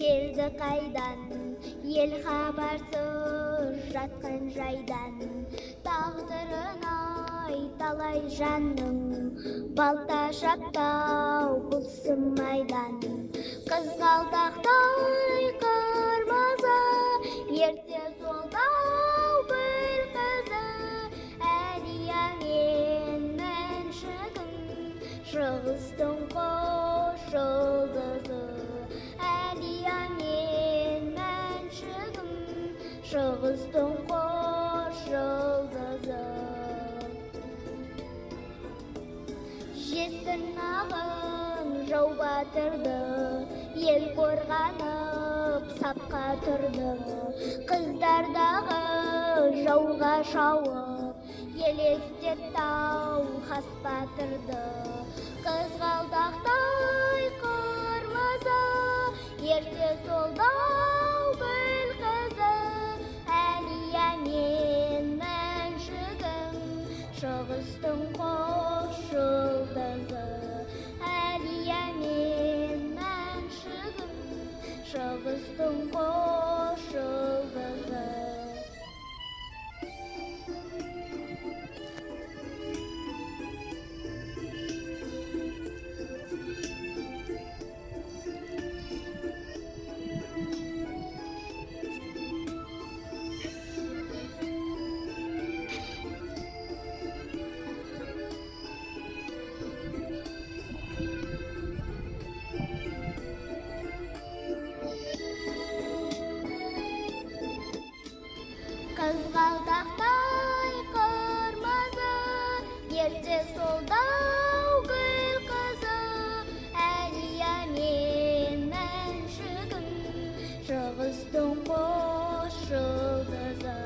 келді қайдан, ел хабарсыз жатқан жайдан. Тағдырын талай жанның, балта шаптау бұлсым майдан. Қызғалдақтай қырмызы, ерте солдау бір қызы. Әлия мен мәншігім, шығыстың қош жұлдызы. Әлия мен мәншігім, шығыстың қош жұлдызы. Жез тырнағын жау батырды, ел қорғанып сапқа тұрды. Қыздардағы жауға шауып, елестет тау хас батырды. Қызғалдақтай қырмызы, ерте солдау гүл қызы. Әлия мен мәншігім, шығыстың қош жұлдызы. Әлия мен мәншігім, шығыстың қош жұлдызы. Қызғалдақтай қырмызы, ерте солдау гүл қызы. Әлия мен мәншігім, шығыстың қош жұлдызы.